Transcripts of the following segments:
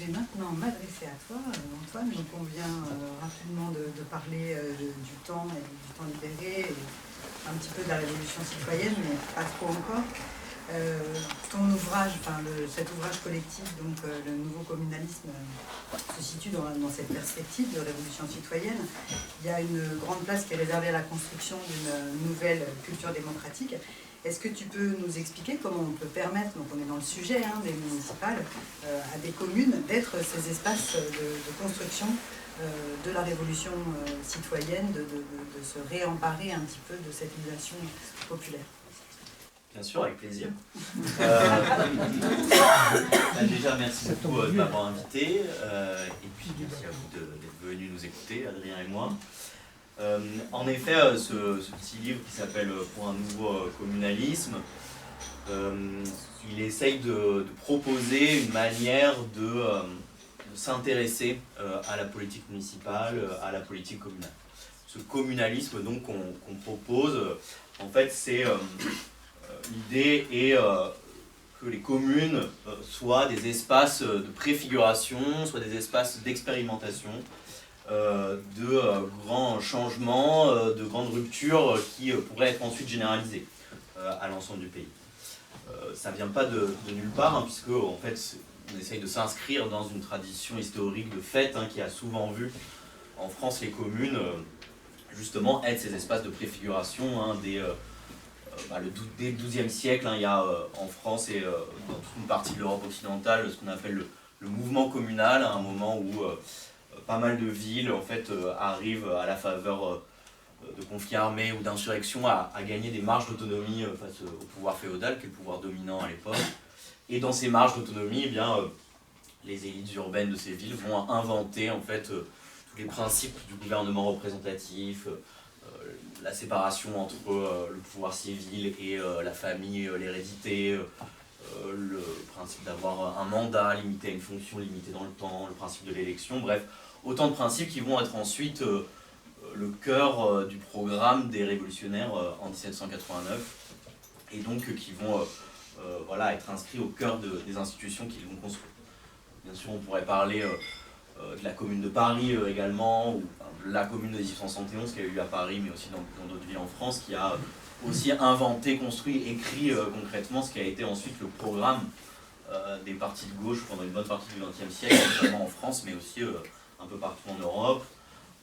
vais maintenant m'adresser à toi, Antoine. Donc on vient rapidement de parler du temps et du temps libéré, et un petit peu de la révolution citoyenne, mais pas trop encore. Ton ouvrage, cet ouvrage collectif, donc le nouveau communalisme, se situe dans cette perspective de révolution citoyenne. Il y a une grande place qui est réservée à la construction d'une nouvelle culture démocratique. Est-ce que tu peux nous expliquer comment on peut permettre, donc on est dans le sujet des municipales, à des communes d'être ces espaces de construction de la révolution citoyenne, de se réemparer un petit peu de cette innovation populaire? Bien sûr, avec plaisir. Déjà, merci beaucoup de m'avoir invité, et puis merci à vous d'être venus nous écouter, Adrien et moi. En effet, ce petit livre qui s'appelle « Pour un nouveau communalisme », il essaye de proposer une manière de s'intéresser à la politique municipale, à la politique communale. Ce communalisme donc qu'on propose, en fait, c'est l'idée est que les communes soient des espaces de préfiguration, soient des espaces d'expérimentation, de grands changements, de grandes ruptures qui pourraient être ensuite généralisées à l'ensemble du pays. Ça ne vient pas de nulle part, puisque en fait, on essaye de s'inscrire dans une tradition historique de fait qui a souvent vu en France les communes justement être ces espaces de préfiguration dès le XIIe siècle. Il y a en France et dans toute une partie de l'Europe occidentale ce qu'on appelle le mouvement communal, à un moment où pas mal de villes en fait, arrivent à la faveur de conflits armés ou d'insurrections à gagner des marges d'autonomie face au pouvoir féodal, qui est le pouvoir dominant à l'époque. Et dans ces marges d'autonomie, eh bien, les élites urbaines de ces villes vont inventer en fait, tous les principes du gouvernement représentatif, la séparation entre le pouvoir civil et la famille, l'hérédité, le principe d'avoir un mandat limité à une fonction limitée dans le temps, le principe de l'élection, bref, autant de principes qui vont être ensuite le cœur du programme des révolutionnaires en 1789, et donc qui vont être inscrits au cœur des institutions qu'ils vont construire. Bien sûr, on pourrait parler de la Commune de Paris également, ou de la Commune de 1871 qui a eu lieu à Paris, mais aussi dans d'autres villes en France, qui a aussi inventé, construit, écrit concrètement ce qui a été ensuite le programme des partis de gauche pendant une bonne partie du XXe siècle, notamment en France, mais aussi un peu partout en Europe,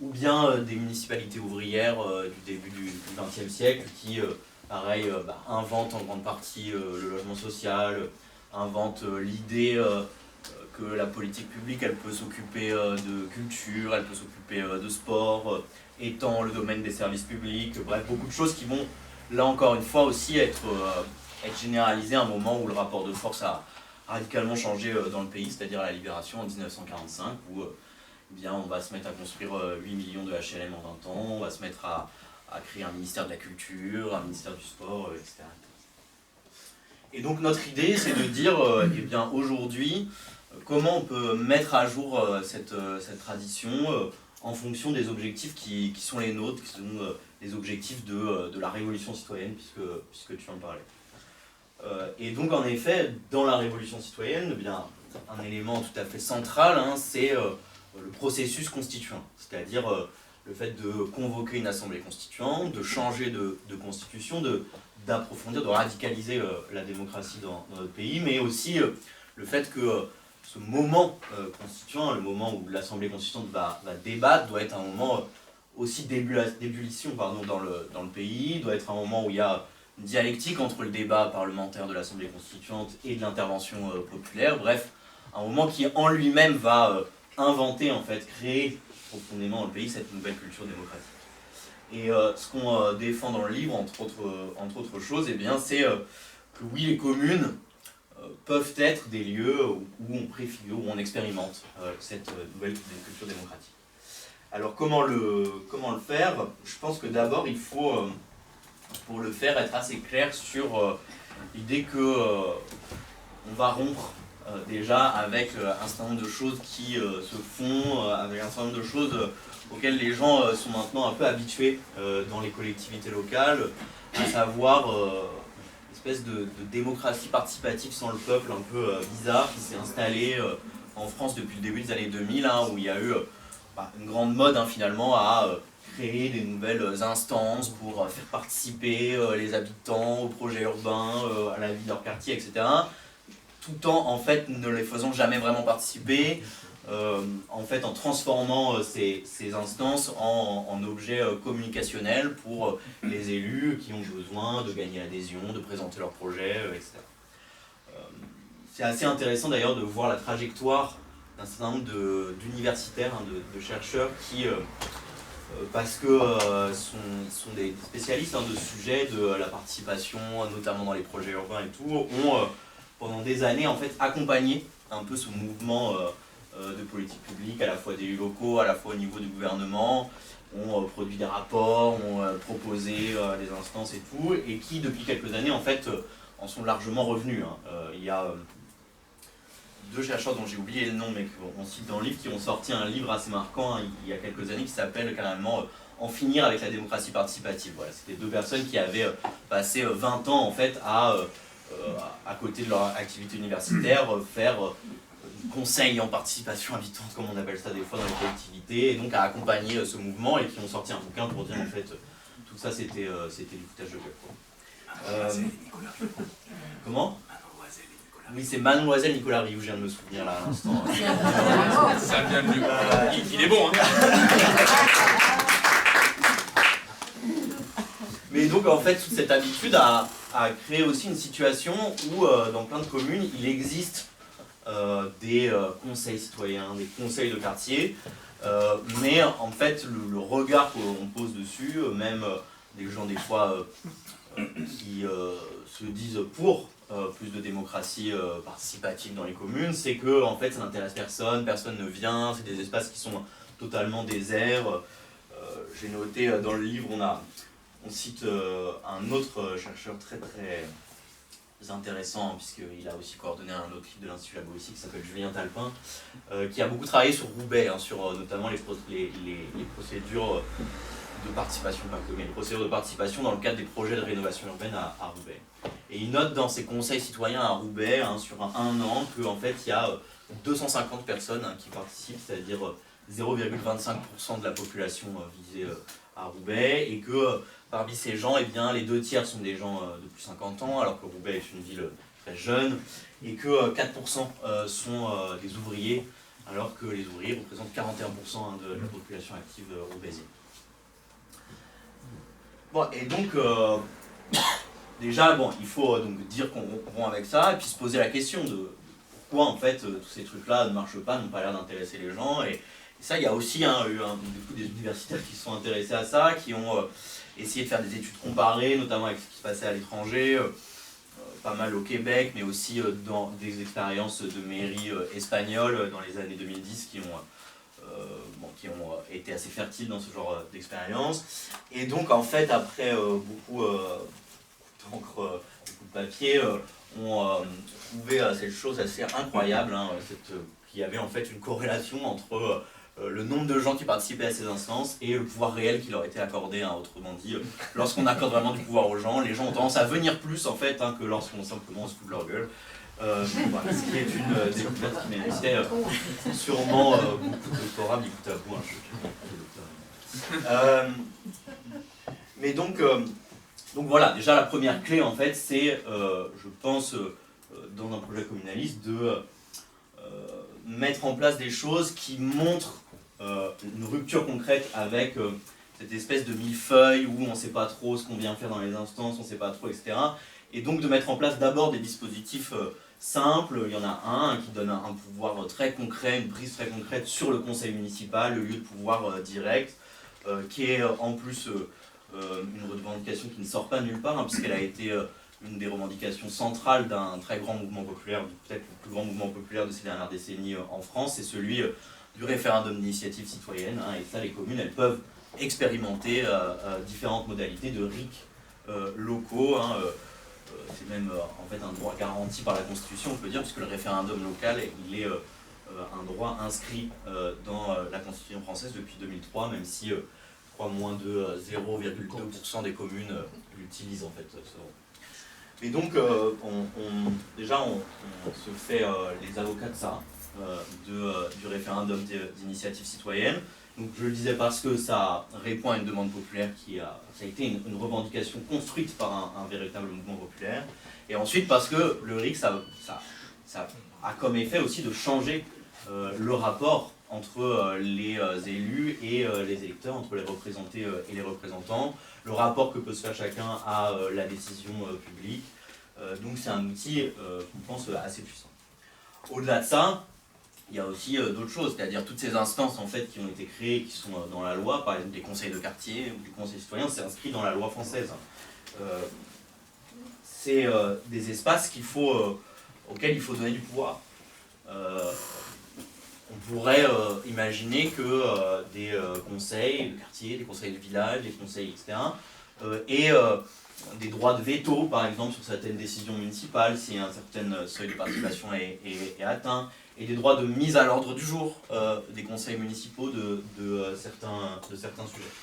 ou bien des municipalités ouvrières du début du XXe siècle qui, pareil, inventent en grande partie le logement social, inventent l'idée que la politique publique, elle peut s'occuper de culture, elle peut s'occuper de sport, étend le domaine des services publics, bref, beaucoup de choses qui vont, là encore une fois, aussi être généralisées à un moment où le rapport de force a radicalement changé dans le pays, c'est-à-dire à la Libération en 1945, où on va se mettre à construire 8 millions de HLM en 20 ans, on va se mettre à créer un ministère de la culture, un ministère du sport, etc. Et donc notre idée, c'est de dire, aujourd'hui, comment on peut mettre à jour cette tradition en fonction des objectifs qui sont les nôtres, qui sont les objectifs de la révolution citoyenne, puisque tu en parlais. Et donc en effet, dans la révolution citoyenne, un élément tout à fait central, c'est le processus constituant, c'est-à-dire le fait de convoquer une assemblée constituante, de changer de constitution, d'approfondir, de radicaliser la démocratie dans notre pays, mais aussi le fait que ce moment constituant, le moment où l'assemblée constituante va débattre, doit être un moment aussi d'ébullition dans le pays, doit être un moment où il y a une dialectique entre le débat parlementaire de l'assemblée constituante et de l'intervention populaire, bref, un moment qui en lui-même va inventer, en fait, créer profondément dans le pays cette nouvelle culture démocratique. Et ce qu'on défend dans le livre, entre autres choses, c'est que oui, les communes peuvent être des lieux où on préfigure, où on expérimente cette nouvelle culture démocratique. Alors comment le faire? Je pense que d'abord il faut, pour le faire, être assez clair sur l'idée que on va rompre déjà avec un certain nombre de choses qui se font, avec un certain nombre de choses auxquelles les gens sont maintenant un peu habitués dans les collectivités locales, à savoir une espèce de démocratie participative sans le peuple un peu bizarre qui s'est installée en France depuis le début des années 2000, hein, où il y a eu une grande mode finalement à créer des nouvelles instances pour faire participer les habitants aux projets urbains, à la vie de leur quartier, etc. Tout en fait ne les faisant jamais vraiment participer, en fait en transformant ces instances en objets communicationnels pour les élus qui ont besoin de gagner l'adhésion, de présenter leurs projets, etc. C'est assez intéressant d'ailleurs de voir la trajectoire d'un certain nombre d'universitaires, de chercheurs qui, parce que sont des spécialistes de ce sujet, de la participation, notamment dans les projets urbains et tout, ont pendant des années en fait accompagné un peu ce mouvement de politique publique, à la fois d'élus locaux, à la fois au niveau du gouvernement, ont produit des rapports, ont proposé des instances et tout, et qui depuis quelques années en fait en sont largement revenus. Il y a deux chercheurs dont j'ai oublié le nom mais qu'on cite dans le livre qui ont sorti un livre assez marquant il y a quelques années qui s'appelle carrément En finir avec la démocratie participative. Voilà, c'était deux personnes qui avaient passé 20 ans en fait à côté de leur activité universitaire, faire du conseil en participation habitante, comme on appelle ça des fois dans les collectivités, et donc à accompagner ce mouvement et qui ont sorti un bouquin pour dire en fait tout ça c'était du foutage de gueule. Comment ? Oui, c'est Mademoiselle Nicolas Rioux, je viens de me souvenir là à l'instant. Ça vient de lui. Il est bon, hein. Mais donc en fait toute cette habitude a créé aussi une situation où dans plein de communes il existe des conseils citoyens, des conseils de quartier, mais en fait le regard qu'on pose dessus, même des gens des fois qui se disent pour plus de démocratie participative dans les communes, c'est que en fait ça n'intéresse personne, personne ne vient, c'est des espaces qui sont totalement déserts. J'ai noté dans le livre, on cite un autre chercheur très intéressant, puisqu'il a aussi coordonné un autre livre de l'Institut Labo ici qui s'appelle Julien Talpin, qui a beaucoup travaillé sur Roubaix, sur notamment les procédures de participation, les procédures de participation dans le cadre des projets de rénovation urbaine à Roubaix. Et il note dans ses conseils citoyens à Roubaix, sur un an, qu'en fait il y a 250 personnes qui participent, c'est-à-dire 0,25% de la population visée à Roubaix, et que parmi ces gens, eh bien, les 2 tiers sont des gens de plus de 50 ans, alors que Roubaix est une ville très jeune, et que 4% sont des ouvriers, alors que les ouvriers représentent 41% de la population active roubaisienne. Bon, et donc, déjà, il faut donc dire qu'on rompt avec ça, et puis se poser la question de pourquoi en fait tous ces trucs-là ne marchent pas, n'ont pas l'air d'intéresser les gens, et ça, il y a aussi eu des universitaires qui se sont intéressés à ça, qui ont essayé de faire des études comparées, notamment avec ce qui se passait à l'étranger, pas mal au Québec, mais aussi dans des expériences de mairie espagnoles dans les années 2010 qui ont été assez fertiles dans ce genre d'expérience. Et donc, en fait, après beaucoup d'encre, beaucoup de papier, on trouvait cette chose assez incroyable, qu'il y avait en fait une corrélation entre le nombre de gens qui participaient à ces instances et le pouvoir réel qui leur était accordé. Autrement dit, lorsqu'on accorde vraiment du pouvoir aux gens, les gens ont tendance à venir plus en fait que lorsqu'on simplement se fout de leur gueule. Ce qui est une découverte qui méritait sûrement beaucoup de doctorats, mais écoute à vous, mais donc voilà, déjà la première clé en fait, c'est, je pense, dans un projet communaliste, de mettre en place des choses qui montrent une rupture concrète avec cette espèce de millefeuille où on ne sait pas trop ce qu'on vient faire dans les instances, on ne sait pas trop, etc. Et donc de mettre en place d'abord des dispositifs simples. Il y en a un qui donne un pouvoir très concret, une prise très concrète sur le conseil municipal, le lieu de pouvoir direct, qui est en plus une revendication qui ne sort pas nulle part, puisqu'elle a été une des revendications centrales d'un très grand mouvement populaire, peut-être le plus grand mouvement populaire de ces dernières décennies en France, c'est celui du référendum d'initiative citoyenne. Et ça, les communes, elles peuvent expérimenter différentes modalités de RIC locaux. C'est même en fait un droit garanti par la Constitution, on peut dire, puisque le référendum local, il est un droit inscrit dans la Constitution française depuis 2003, même si je crois moins de 0,2% des communes l'utilisent en fait. Et donc, déjà, on se fait les avocats de ça. du référendum d'initiative citoyenne. Donc je le disais parce que ça répond à une demande populaire ça a été une revendication construite par un véritable mouvement populaire. Et ensuite parce que le RIC, ça a comme effet aussi de changer le rapport entre les élus et les électeurs, entre les représentés et les représentants, le rapport que peut se faire chacun à la décision publique. Donc c'est un outil qu'on pense assez puissant. Au-delà de ça, il y a aussi d'autres choses, c'est-à-dire toutes ces instances en fait, qui ont été créées, qui sont dans la loi, par exemple des conseils de quartier ou du conseil citoyen, c'est inscrit dans la loi française. C'est des espaces auxquels il faut donner du pouvoir. On pourrait imaginer que des conseils de quartier, des conseils de village, des conseils, etc., aient des droits de veto, par exemple, sur certaines décisions municipales, si un certain seuil de participation est atteint, et des droits de mise à l'ordre du jour des conseils municipaux de certains sujets.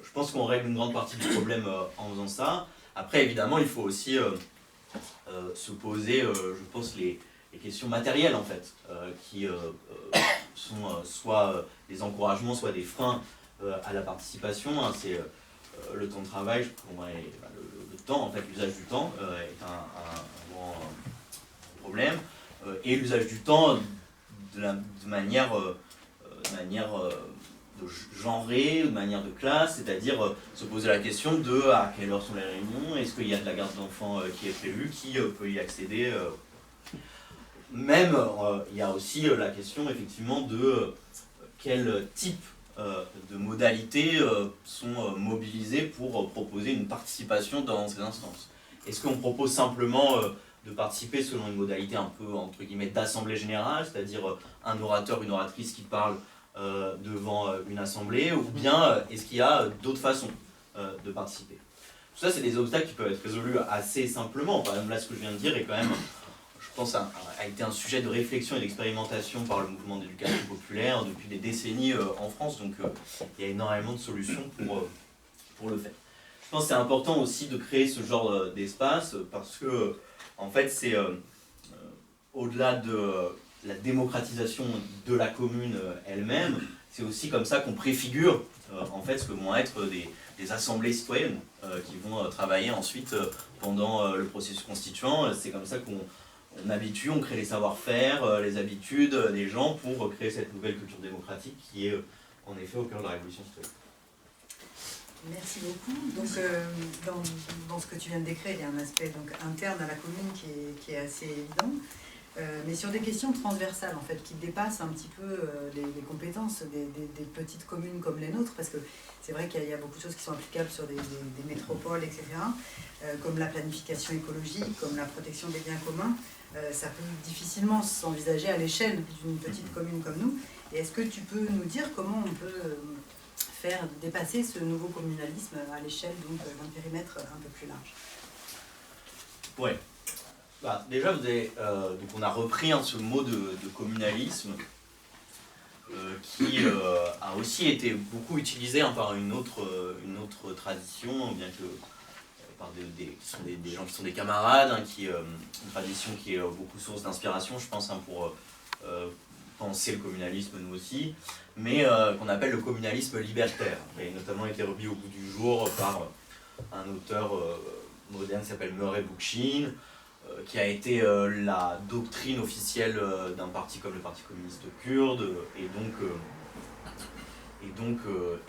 Je pense qu'on règle une grande partie du problème en faisant ça. Après, évidemment, il faut aussi se poser, je pense, les questions matérielles, en fait, qui sont soit des encouragements, soit des freins à la participation. Hein, c'est le temps de travail, le temps, en fait, l'usage du temps est un grand problème. Et l'usage du temps de manière genrée, de manière de classe, c'est-à-dire se poser la question de à quelle heure sont les réunions, est-ce qu'il y a de la garde d'enfants qui est prévue, qui peut y accéder. Même, il y a aussi la question effectivement de quel type de modalités sont mobilisées pour proposer une participation dans ces instances. Est-ce qu'on propose simplement de participer selon une modalité un peu, entre guillemets, d'assemblée générale, c'est-à-dire un orateur, une oratrice qui parle devant une assemblée, ou bien est-ce qu'il y a d'autres façons de participer? Tout ça, c'est des obstacles qui peuvent être résolus assez simplement. Par exemple, là, ce que je viens de dire est quand même, je pense, a été un sujet de réflexion et d'expérimentation par le mouvement d'éducation populaire depuis des décennies en France, donc il y a énormément de solutions pour le faire. Je pense que c'est important aussi de créer ce genre d'espace parce que, en fait, c'est au-delà de la démocratisation de la commune elle-même, c'est aussi comme ça qu'on préfigure en fait ce que vont être des assemblées citoyennes qui vont travailler ensuite pendant le processus constituant. C'est comme ça qu'on habitue, on crée les savoir-faire, les habitudes des gens pour créer cette nouvelle culture démocratique qui est en effet au cœur de la révolution citoyenne. Merci beaucoup. Donc, dans ce que tu viens de décrire, il y a un aspect donc, interne à la commune qui est assez évident. Mais sur des questions transversales, en fait, qui dépassent un petit peu les compétences des petites communes comme les nôtres, parce que c'est vrai qu'il y a beaucoup de choses qui sont applicables sur des métropoles, etc., comme la planification écologique, comme la protection des biens communs. Ça peut difficilement s'envisager à l'échelle d'une petite commune comme nous. Et est-ce que tu peux nous dire comment on peut faire dépasser ce nouveau communalisme à l'échelle d'un périmètre un peu plus large? Ouais. Bah, déjà, donc on a repris ce mot de communalisme qui a aussi été beaucoup utilisé par une autre tradition, bien que par des gens qui sont des camarades, une tradition qui est beaucoup source d'inspiration, je pense, pour penser le communalisme nous aussi, mais qu'on appelle le communalisme libertaire, qui a notamment été remis au bout du jour par un auteur moderne qui s'appelle Murray Bookchin, qui a été la doctrine officielle d'un parti comme le Parti communiste kurde, et donc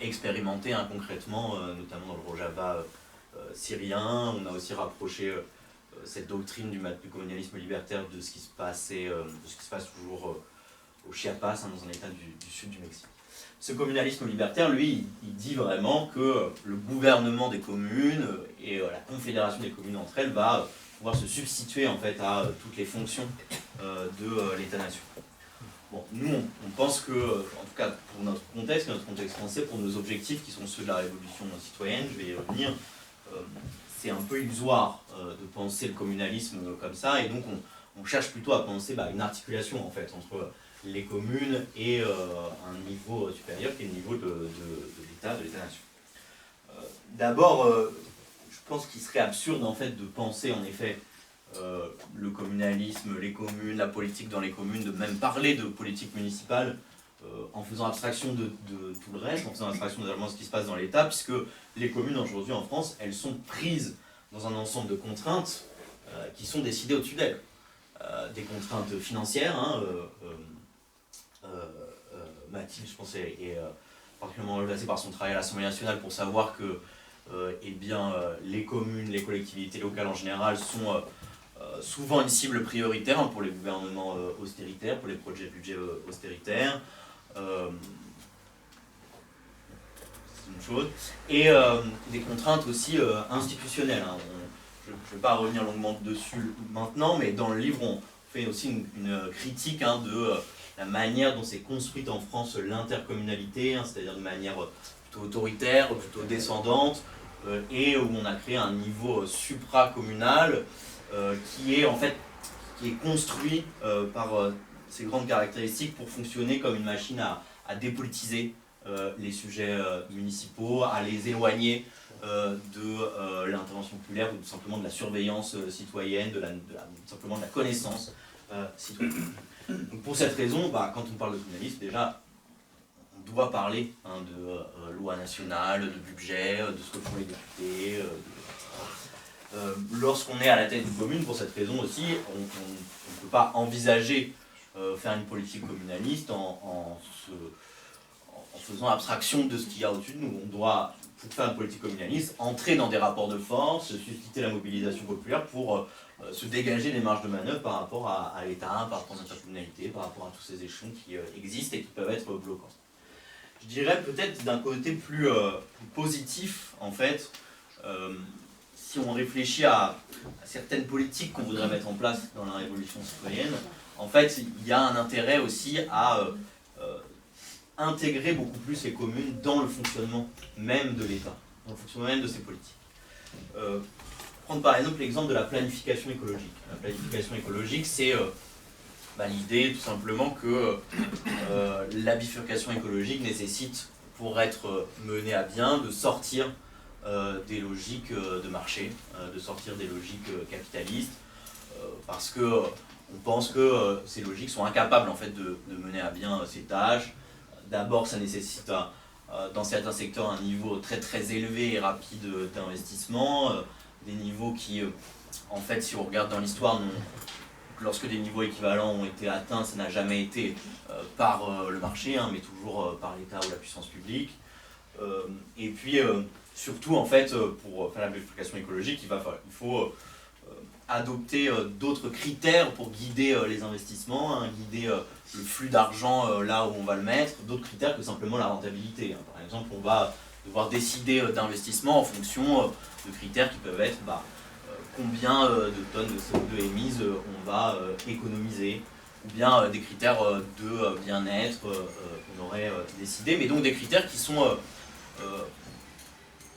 expérimenté concrètement, notamment dans le Rojava syrien. On a aussi rapproché cette doctrine du communalisme libertaire de ce qui se passe toujours au Chiapas, dans un état du sud du Mexique. Ce communalisme libertaire, lui, il dit vraiment que le gouvernement des communes et la confédération des communes entre elles va pouvoir se substituer en fait à toutes les fonctions de l'État-nation. Bon, nous, on pense que, en tout cas pour notre contexte français, pour nos objectifs qui sont ceux de la révolution citoyenne, je vais y revenir, c'est un peu illusoire de penser le communalisme comme ça, et donc on cherche plutôt à penser une articulation en fait entre les communes et un niveau supérieur qui est le niveau de l'État, de l'État-nation. D'abord, je pense qu'il serait absurde en fait de penser en effet le communalisme, les communes, la politique dans les communes, de même parler de politique municipale en faisant abstraction de tout le reste, en faisant abstraction de ce qui se passe dans l'État, puisque les communes aujourd'hui en France, elles sont prises dans un ensemble de contraintes qui sont décidées au-dessus d'elles. Des contraintes financières, hein, Mathilde, je pense, est particulièrement placée par son travail à l'Assemblée nationale pour savoir que les communes, les collectivités locales en général sont souvent une cible prioritaire pour les gouvernements austéritaires, pour les projets de budget austéritaires. C'est une chose. Et des contraintes aussi institutionnelles. Hein. Je ne vais pas revenir longuement dessus maintenant, mais dans le livre, on fait aussi une critique de la manière dont s'est construite en France l'intercommunalité, c'est-à-dire de manière plutôt autoritaire, plutôt descendante, et où on a créé un niveau supracommunal qui est construit par ces grandes caractéristiques pour fonctionner comme une machine à dépolitiser les sujets municipaux, à les éloigner de l'intervention populaire ou tout simplement de la surveillance citoyenne, simplement de la connaissance citoyenne. Donc pour cette raison, quand on parle de communalisme, déjà, on doit parler de loi nationale, de budget, de ce que font les députés. Lorsqu'on est à la tête d'une commune, pour cette raison aussi, on ne peut pas envisager faire une politique communaliste en faisant abstraction de ce qu'il y a au-dessus de nous. On doit, pour faire une politique communaliste, entrer dans des rapports de force, susciter la mobilisation populaire pour se dégager des marges de manœuvre par rapport à l'État, par rapport à l'intercommunalité, par rapport à tous ces échelons qui existent et qui peuvent être bloquants. Je dirais peut-être d'un côté plus positif, en fait, si on réfléchit à certaines politiques qu'on voudrait mettre en place dans la révolution citoyenne, en fait, il y a un intérêt aussi à intégrer beaucoup plus les communes dans le fonctionnement même de l'État, dans le fonctionnement même de ces politiques. Prendre par exemple l'exemple de la planification écologique. La planification écologique, c'est l'idée tout simplement que la bifurcation écologique nécessite, pour être menée à bien, de sortir des logiques de marché, de sortir des logiques capitalistes, parce que on pense que ces logiques sont incapables en fait de mener à bien ces tâches. D'abord, ça nécessite dans certains secteurs un niveau très très élevé et rapide d'investissement, des niveaux qui, en fait, si on regarde dans l'histoire, lorsque des niveaux équivalents ont été atteints, ça n'a jamais été par le marché, mais toujours par l'État ou la puissance publique. Et puis, surtout, en fait, pour faire la planification écologique, il faut adopter d'autres critères pour guider les investissements, guider le flux d'argent là où on va le mettre, d'autres critères que simplement la rentabilité. Par exemple, on va devoir décider d'investissement en fonction de critères qui peuvent être combien de tonnes de CO2 émises on va économiser, ou bien des critères de bien-être qu'on aurait décidé, mais donc des critères qui sont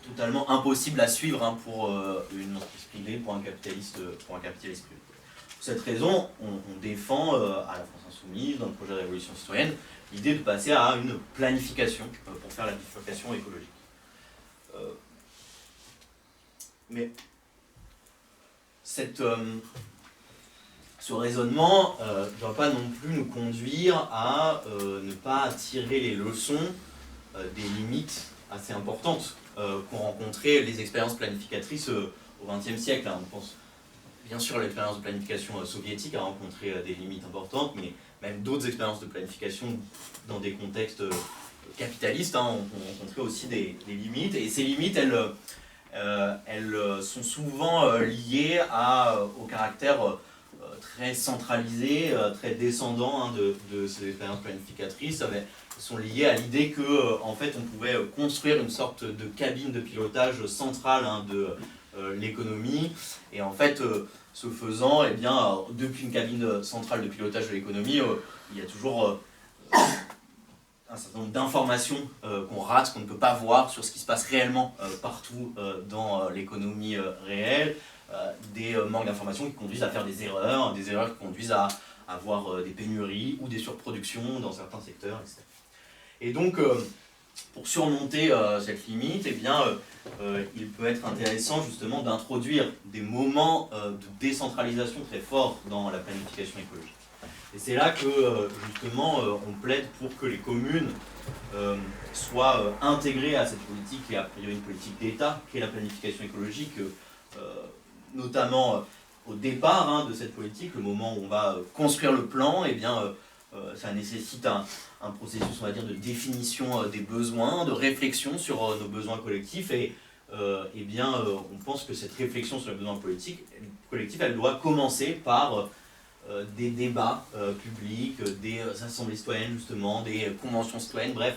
totalement impossible à suivre pour une entreprise privée, pour un capitaliste privé. Pour cette raison, on défend à la France Insoumise, dans le projet de révolution citoyenne, l'idée de passer à une planification pour faire la bifurcation écologique. Mais ce raisonnement ne doit pas non plus nous conduire à ne pas tirer les leçons des limites assez importantes qu'ont rencontré les expériences planificatrices au XXe siècle. On pense bien sûr à l'expérience de planification soviétique a rencontré des limites importantes, mais même d'autres expériences de planification dans des contextes capitalistes ont rencontré aussi des limites. Et ces limites, elles sont souvent liées au caractère très centralisé, très descendant de ces expériences planificatrices. Sont liées à l'idée que en fait on pouvait construire une sorte de cabine de pilotage centrale de l'économie, et en fait ce faisant, depuis une cabine centrale de pilotage de l'économie, il y a toujours un certain nombre d'informations qu'on rate, qu'on ne peut pas voir sur ce qui se passe réellement partout dans l'économie réelle, des manques d'informations qui conduisent à faire des erreurs qui conduisent à avoir des pénuries ou des surproductions dans certains secteurs, etc. Et donc, pour surmonter cette limite, eh bien, il peut être intéressant justement d'introduire des moments de décentralisation très forts dans la planification écologique. Et c'est là que justement on plaide pour que les communes soient intégrées à cette politique qui est a priori une politique d'État, qui est la planification écologique, notamment au départ de cette politique, le moment où on va construire le plan, eh bien, ça nécessite un processus, on va dire, de définition des besoins, de réflexion sur nos besoins collectifs, et eh bien, on pense que cette réflexion sur les besoins collectifs, elle doit commencer par des débats publics, des assemblées citoyennes justement, des conventions citoyennes, bref,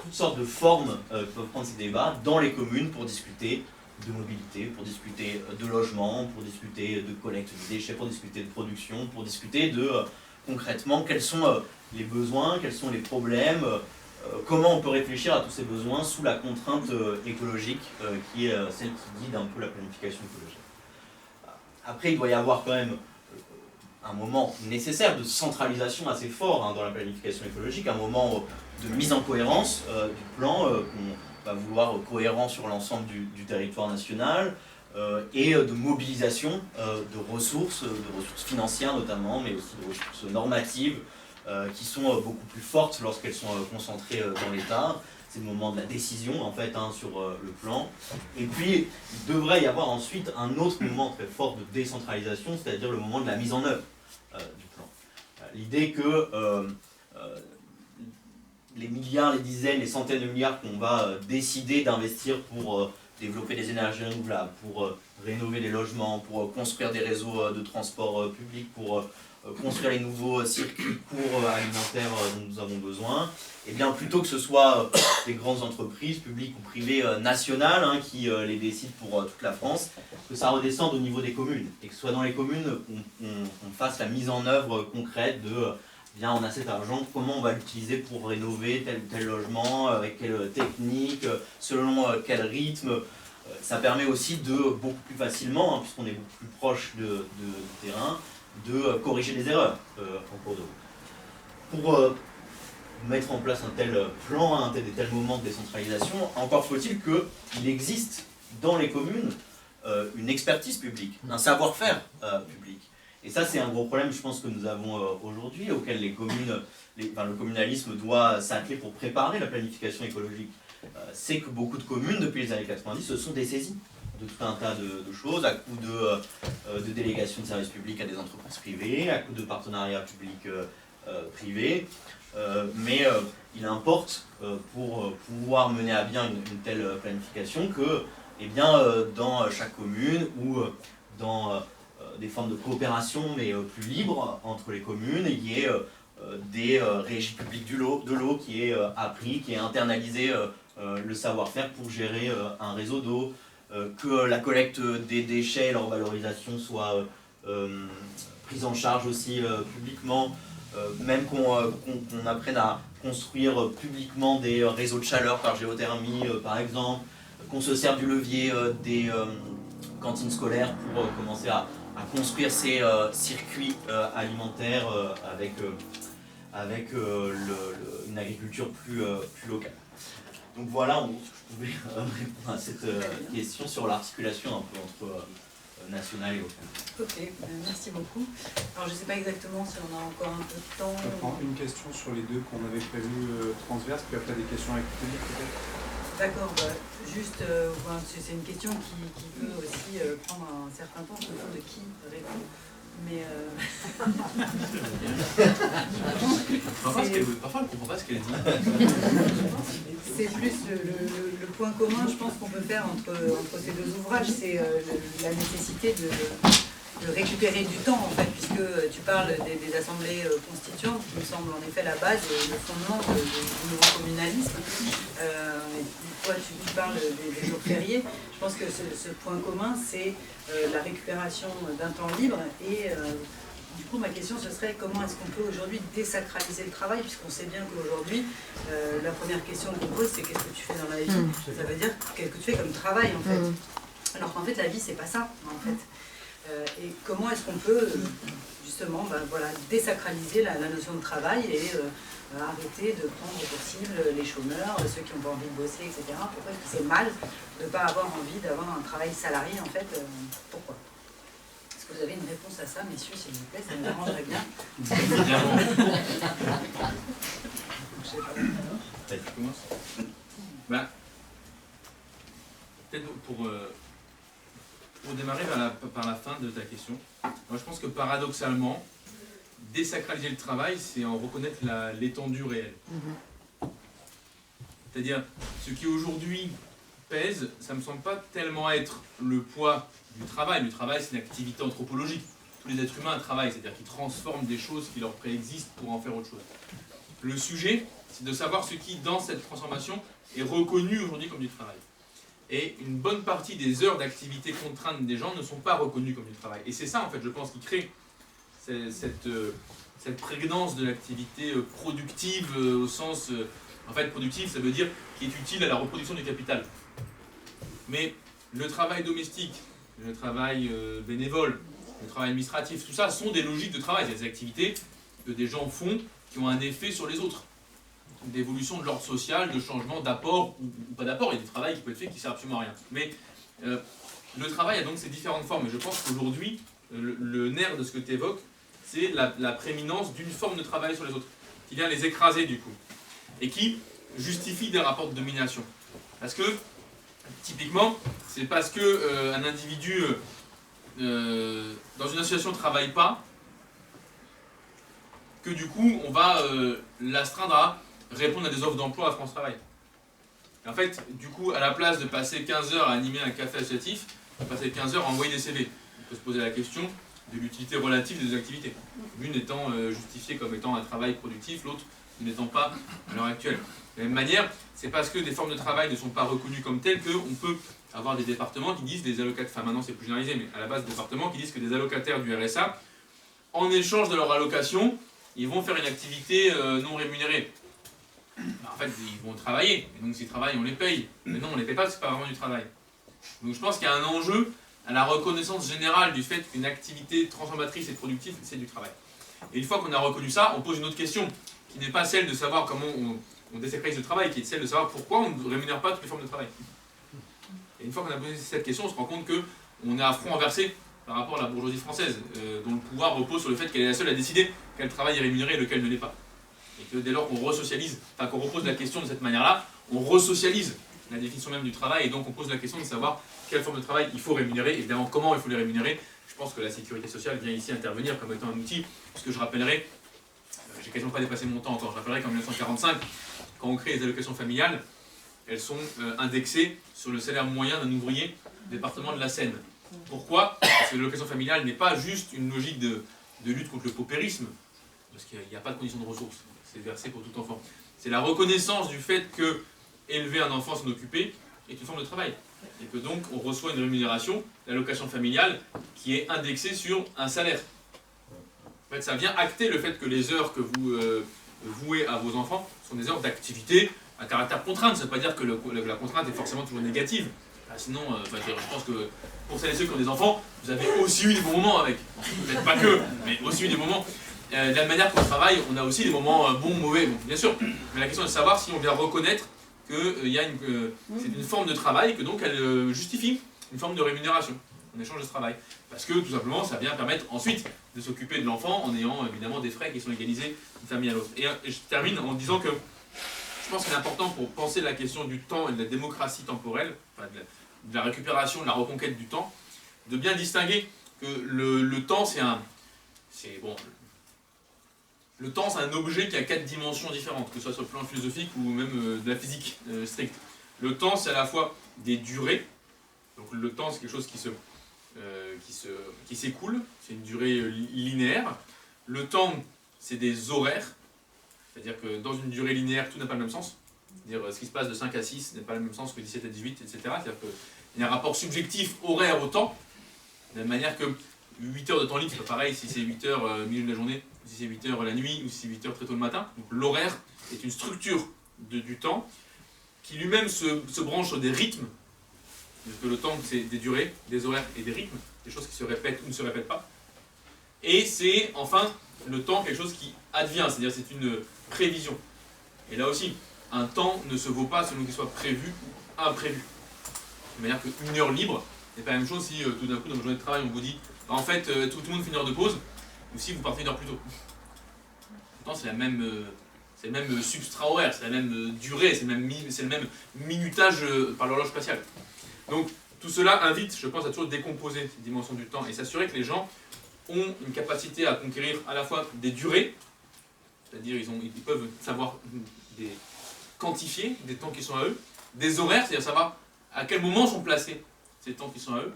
toutes sortes de formes peuvent prendre ces débats dans les communes pour discuter de mobilité, pour discuter de logement, pour discuter de collecte de déchets, pour discuter de production, pour discuter de concrètement quels sont les besoins, quels sont les problèmes, comment on peut réfléchir à tous ces besoins sous la contrainte écologique qui est celle qui guide un peu la planification écologique. Après, il doit y avoir quand même un moment nécessaire de centralisation assez fort dans la planification écologique, un moment de mise en cohérence du plan qu'on va vouloir cohérent sur l'ensemble du territoire national, et de mobilisation de ressources financières notamment, mais aussi de ressources normatives qui sont beaucoup plus fortes lorsqu'elles sont concentrées dans l'État. C'est le moment de la décision en fait sur le plan. Et puis il devrait y avoir ensuite un autre moment très fort de décentralisation, c'est-à-dire le moment de la mise en œuvre du plan. L'idée que les milliards, les dizaines, les centaines de milliards qu'on va décider d'investir pour développer des énergies renouvelables, pour rénover les logements, pour construire des réseaux de transport public, pour construire les nouveaux circuits courts alimentaires dont nous avons besoin, et bien plutôt que ce soit des grandes entreprises, publiques ou privées nationales, qui les décident pour toute la France, que ça redescende au niveau des communes, et que ce soit dans les communes on fasse la mise en œuvre concrète de bien, on a cet argent, comment on va l'utiliser pour rénover tel ou tel logement, avec quelle technique, selon quel rythme. Ça permet aussi de beaucoup plus facilement, puisqu'on est beaucoup plus proche du terrain, de corriger les erreurs en cours de route. Pour mettre en place un tel plan, des tels moments de décentralisation, encore faut-il qu'il existe dans les communes une expertise publique, un savoir-faire public. Et ça, c'est un gros problème, je pense, que nous avons aujourd'hui, auquel le communalisme doit s'atteler pour préparer la planification écologique. C'est que beaucoup de communes, depuis les années 90, se sont dessaisies de tout un tas de choses, à coup de délégation de services publics à des entreprises privées, à coup de partenariats publics-privés. Mais il importe, pour pouvoir mener à bien une telle planification, que dans chaque commune ou dans des formes de coopération, mais plus libres entre les communes, il y ait des régies publiques de l'eau qui est appris, qui est internalisé le savoir-faire pour gérer un réseau d'eau, que la collecte des déchets et leur valorisation soit prise en charge aussi publiquement, même qu'on apprenne à construire publiquement des réseaux de chaleur par géothermie par exemple, qu'on se serve du levier des cantines scolaires pour commencer à construire ces circuits alimentaires avec une agriculture plus locale. Donc voilà, je pouvais répondre à cette question sur l'articulation un peu entre national et local. Ok, merci beaucoup. Alors je ne sais pas exactement si on a encore un peu de temps. Je prends une question sur les deux qu'on avait prévues transverses, puis après des questions avec le public peut-être. D'accord, juste, c'est une question qui peut aussi prendre un certain temps, il faut de qui répond. Mais parfois, elle ne comprend pas ce qu'elle dit. c'est plus le point commun, je pense, qu'on peut faire entre ces deux ouvrages, c'est la nécessité de récupérer du temps, en fait, puisque tu parles des assemblées constituantes, qui me semble en effet la base, le fondement du nouveau communalisme. Toi, tu parles des jours fériés. Je pense que ce point commun, c'est la récupération d'un temps libre. Et du coup, ma question, ce serait comment est-ce qu'on peut aujourd'hui désacraliser le travail, puisqu'on sait bien qu'aujourd'hui, la première question qu'on pose, c'est qu'est-ce que tu fais dans la vie. Ça veut dire qu'est-ce que tu fais comme travail, en fait. Alors qu'en fait, la vie, c'est pas ça, en fait. Et comment est-ce qu'on peut justement voilà, désacraliser la notion de travail et arrêter de prendre pour cible les chômeurs, ceux qui n'ont pas envie de bosser, etc. Pourquoi est-ce que c'est mal de ne pas avoir envie d'avoir un travail salarié, en fait pourquoi? Est-ce que vous avez une réponse à ça, messieurs, s'il vous plaît? Ça me dérangerait bien. Je sais pas. Tu commences? Peut-être pour démarrer par la fin de ta question, moi je pense que paradoxalement, désacraliser le travail, c'est en reconnaître l'étendue réelle. C'est-à-dire, ce qui aujourd'hui pèse, ça ne me semble pas tellement être le poids du travail. Le travail, c'est une activité anthropologique. Tous les êtres humains travaillent, c'est-à-dire qu'ils transforment des choses qui leur préexistent pour en faire autre chose. Le sujet, c'est de savoir ce qui, dans cette transformation, est reconnu aujourd'hui comme du travail. Et une bonne partie des heures d'activité contrainte des gens ne sont pas reconnues comme du travail. Et c'est ça, en fait, je pense, qui crée cette prégnance de l'activité productive au sens... en fait, productive, ça veut dire qui est utile à la reproduction du capital. Mais le travail domestique, le travail bénévole, le travail administratif, tout ça sont des logiques de travail. C'est des activités que des gens font qui ont un effet sur les autres. D'évolution de l'ordre social, de changement, d'apport ou pas d'apport. Il y a du travail qui peut être fait qui ne sert absolument à rien. Mais le travail a donc ces différentes formes. Et je pense qu'aujourd'hui, le nerf de ce que tu évoques, c'est la prééminence d'une forme de travail sur les autres, qui vient les écraser du coup, et qui justifie des rapports de domination. Parce que, typiquement, c'est parce qu'un individu dans une association ne travaille pas, que du coup, on va l'astreindre à répondre à des offres d'emploi à France Travail. Et en fait, du coup, à la place de passer 15 heures à animer un café associatif, on va passer 15 heures à envoyer des CV. On peut se poser la question de l'utilité relative des deux activités. L'une étant justifiée comme étant un travail productif, l'autre n'étant pas à l'heure actuelle. De la même manière, c'est parce que des formes de travail ne sont pas reconnues comme telles qu'on peut avoir des départements qui disent, des allocataires, enfin maintenant c'est plus généralisé, mais à la base des départements qui disent que des allocataires du RSA, en échange de leur allocation, ils vont faire une activité non rémunérée. En fait, ils vont travailler, et donc s'ils travaillent, on les paye. Mais non, on ne les paye pas, c'est pas vraiment du travail. Donc je pense qu'il y a un enjeu à la reconnaissance générale du fait qu'une activité transformatrice et productive, c'est du travail. Et une fois qu'on a reconnu ça, on pose une autre question, qui n'est pas celle de savoir comment on désacralise le travail, qui est celle de savoir pourquoi on ne rémunère pas toutes les formes de travail. Et une fois qu'on a posé cette question, on se rend compte qu'on est à front inversé par rapport à la bourgeoisie française, dont le pouvoir repose sur le fait qu'elle est la seule à décider quel travail est rémunéré et lequel ne l'est pas. Et que dès lors qu'on resocialise, enfin qu'on repose la question de cette manière-là, on resocialise la définition même du travail, et donc on pose la question de savoir quelle forme de travail il faut rémunérer, et évidemment comment il faut les rémunérer. Je pense que la sécurité sociale vient ici intervenir comme étant un outil, puisque je rappellerai, j'ai quasiment pas dépassé mon temps encore, je rappellerai qu'en 1945, quand on crée les allocations familiales, elles sont indexées sur le salaire moyen d'un ouvrier du département de la Seine. Pourquoi? Parce que l'allocation familiale n'est pas juste une logique de lutte contre le paupérisme, parce qu'il n'y a pas de condition de ressources, c'est versé pour tout enfant. C'est la reconnaissance du fait que élever un enfant, s'en occuper, est une forme de travail. Et que donc on reçoit une rémunération, l'allocation familiale, qui est indexée sur un salaire. En fait, ça vient acter le fait que les heures que vous vouez à vos enfants sont des heures d'activité à caractère contrainte. Ça ne veut pas dire que la contrainte est forcément toujours négative. Sinon, je pense que pour celles et ceux qui ont des enfants, vous avez aussi eu des bons moments avec. Peut-être pas que, mais aussi eu des moments. De la même manière qu'au travail, on a aussi des moments bons, mauvais, bon, bien sûr. Mais la question est de savoir si on vient reconnaître que c'est une forme de travail, que donc elle justifie une forme de rémunération en échange de ce travail. Parce que tout simplement, ça vient permettre ensuite de s'occuper de l'enfant en ayant évidemment des frais qui sont égalisés d'une famille à l'autre. Et je termine en disant que je pense qu'il est important pour penser la question du temps et de la démocratie temporelle, enfin de la récupération, de la reconquête du temps, de bien distinguer que le temps le temps, c'est un objet qui a 4 dimensions différentes, que ce soit sur le plan philosophique ou même de la physique stricte. Le temps, c'est à la fois des durées. Donc le temps, c'est quelque chose qui s'écoule, c'est une durée linéaire. Le temps, c'est des horaires. C'est-à-dire que dans une durée linéaire, tout n'a pas le même sens. C'est-à-dire ce qui se passe de 5 à 6 n'est pas le même sens que 17 à 18, etc. C'est-à-dire qu'il y a un rapport subjectif horaire au temps, de la même manière que 8 heures de temps libre, c'est pas pareil si c'est 8 heures au milieu de la journée, si c'est 8 heures la nuit, ou si c'est 8 heures très tôt le matin. Donc l'horaire est une structure du temps qui lui-même se branche sur des rythmes. Parce que le temps, c'est des durées, des horaires et des rythmes. des choses qui se répètent ou ne se répètent pas. Et c'est enfin le temps quelque chose qui advient, c'est-à-dire c'est une prévision. Et là aussi, un temps ne se vaut pas selon qu'il soit prévu ou imprévu. De manière qu'une heure libre, c'est pas la même chose si tout d'un coup dans votre journée de travail on vous dit en fait tout le monde fait une heure de pause, ou si vous partez une heure plus tôt. Pourtant c'est le même substrat horaire, c'est la même durée, c'est le même minutage par l'horloge spatiale. Donc tout cela invite, je pense, à toujours décomposer cette dimension du temps et s'assurer que les gens ont une capacité à conquérir à la fois des durées, c'est-à-dire ils peuvent savoir quantifier des temps qui sont à eux, des horaires, c'est-à-dire savoir à quel moment sont placés ces temps qui sont à eux,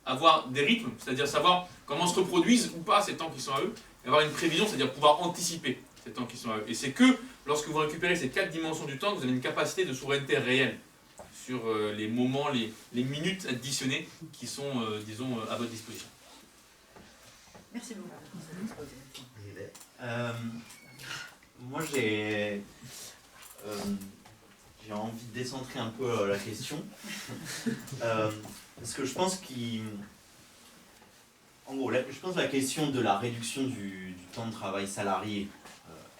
avoir des rythmes, c'est-à-dire savoir comment se reproduisent ou pas ces temps qui sont à eux, et avoir une prévision, c'est-à-dire pouvoir anticiper ces temps qui sont à eux. Et c'est que lorsque vous récupérez ces 4 dimensions du temps que vous avez une capacité de souveraineté réelle sur les moments, les minutes additionnées qui sont, disons, à votre disposition. Merci beaucoup pour cet exposé. Moi j'ai envie de décentrer un peu la question. Parce que je pense en gros, je pense que la question de la réduction du temps de travail salarié,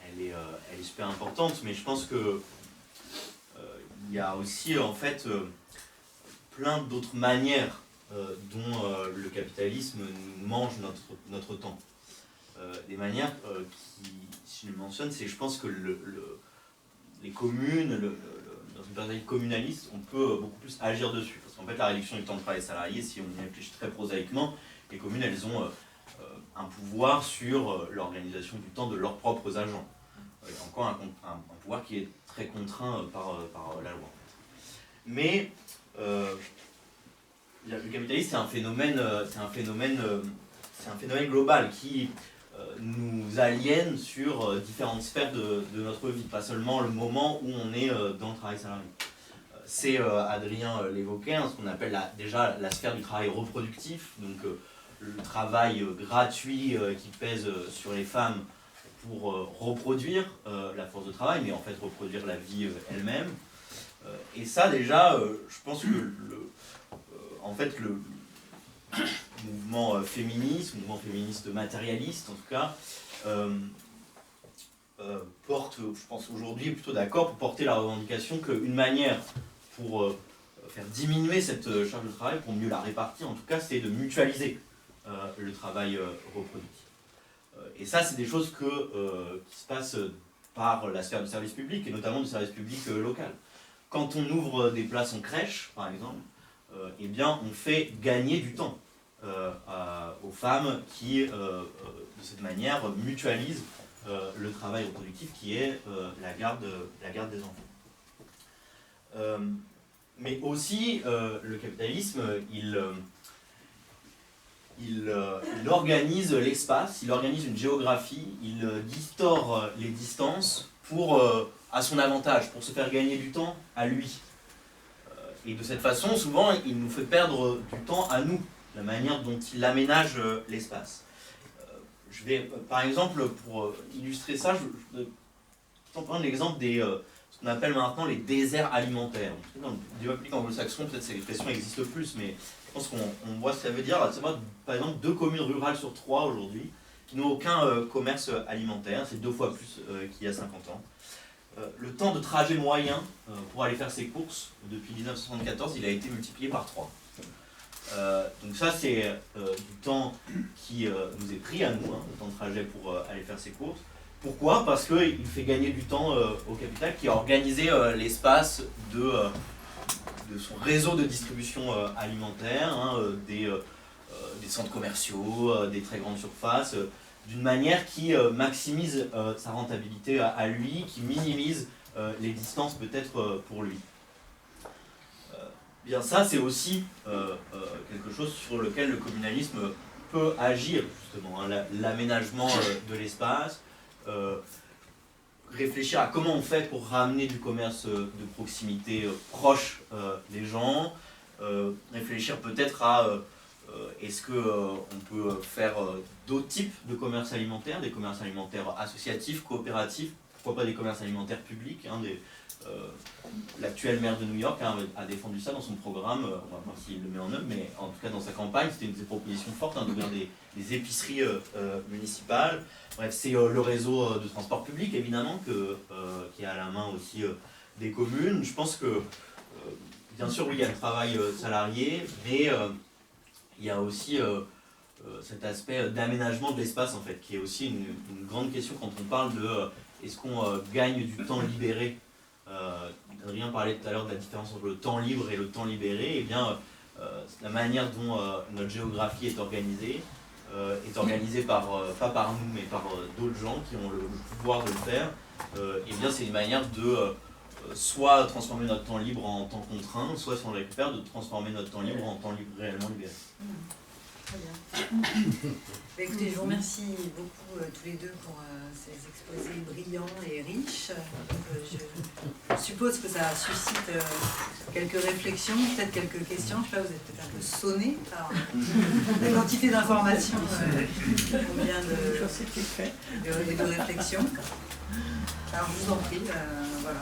elle est super importante, mais je pense que il y a aussi en fait plein d'autres manières dont le capitalisme nous mange notre temps. Des manières qui, si je le mentionne, c'est je pense que les communes, dans une période communaliste, on peut beaucoup plus agir dessus. Parce qu'en fait, la réduction du temps de travail salarié, si on y réfléchit très prosaïquement, les communes, elles ont un pouvoir sur l'organisation du temps de leurs propres agents. Il y a encore un pouvoir qui est très contraint par la loi. Mais le capitalisme, c'est un phénomène global qui nous aliène sur différentes sphères de notre vie, pas seulement le moment où on est dans le travail salarié. C'est, Adrien l'évoquait, ce qu'on appelle déjà la sphère du travail reproductif, donc le travail gratuit qui pèse sur les femmes pour reproduire la force de travail, mais en fait reproduire la vie elle-même. Et ça déjà, je pense que en fait le mouvement féministe matérialiste en tout cas, porte, je pense aujourd'hui, plutôt d'accord pour porter la revendication qu'une manière pour faire diminuer cette charge de travail, pour mieux la répartir en tout cas, c'est de mutualiser le travail reproductif. Et ça, c'est des choses qui se passent par la sphère du service public, et notamment du service public local. Quand on ouvre des places en crèche, par exemple, eh bien, on fait gagner du temps aux femmes qui, de cette manière, mutualisent le travail reproductif qui est la garde des enfants. Mais aussi, le capitalisme, il organise l'espace, il organise une géographie, il distord les distances à son avantage, pour se faire gagner du temps à lui. Et de cette façon, souvent, il nous fait perdre du temps à nous, la manière dont il aménage l'espace. Je vais, par exemple, pour illustrer ça, je vais prendre l'exemple ce qu'on appelle maintenant les déserts alimentaires. Dans le débat public anglo-saxon, peut-être ces expressions existent plus, mais je pense qu'on voit ce que ça veut dire. C'est par exemple 2 communes rurales sur 3 aujourd'hui qui n'ont aucun commerce alimentaire, c'est 2 fois plus qu'il y a 50 ans. Le temps de trajet moyen pour aller faire ses courses, depuis 1974, il a été multiplié par 3. Donc ça, c'est du temps qui nous est pris à nous, le temps de trajet pour aller faire ses courses. Pourquoi ? Parce qu'il fait gagner du temps au capital qui a organisé l'espace de son réseau de distribution alimentaire, des centres commerciaux, des très grandes surfaces, d'une manière qui maximise sa rentabilité à lui, qui minimise les distances peut-être pour lui. Bien ça, c'est aussi quelque chose sur lequel le communalisme peut agir, justement, l'aménagement de l'espace, réfléchir à comment on fait pour ramener du commerce de proximité proche des gens, réfléchir peut-être à est-ce qu'on peut faire d'autres types de commerce alimentaire, des commerces alimentaires associatifs, coopératifs, pourquoi pas des commerces alimentaires publics. L'actuel maire de New York a défendu ça dans son programme, on va voir s'il le met en œuvre, mais en tout cas dans sa campagne, c'était une des propositions fortes, d'ouvrir des épiceries municipales. Bref, c'est le réseau de transport public, évidemment, qui est à la main aussi des communes. Je pense que, bien sûr, oui, il y a le travail salarié, mais il y a aussi cet aspect d'aménagement de l'espace, en fait, qui est aussi une grande question quand on parle de est-ce qu'on gagne du temps libéré. Adrien parlait tout à l'heure de la différence entre le temps libre et le temps libéré. Eh bien, la manière dont notre géographie est organisée pas par nous, mais par d'autres gens qui ont le pouvoir de le faire. Eh bien, c'est une manière de soit transformer notre temps libre en temps contraint, soit si on le récupère, de transformer notre temps libre en temps libre réellement libéré. Très bien. Écoutez, je vous remercie beaucoup tous les deux pour ces exposés brillants et riches. Je suppose que ça suscite quelques réflexions, peut-être quelques questions. Je ne sais pas, vous êtes peut-être un peu sonné par la quantité d'informations qu'on vient de réflexions. Alors je vous en prie, voilà,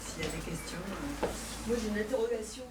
s'il y a des questions. Moi j'ai une interrogation.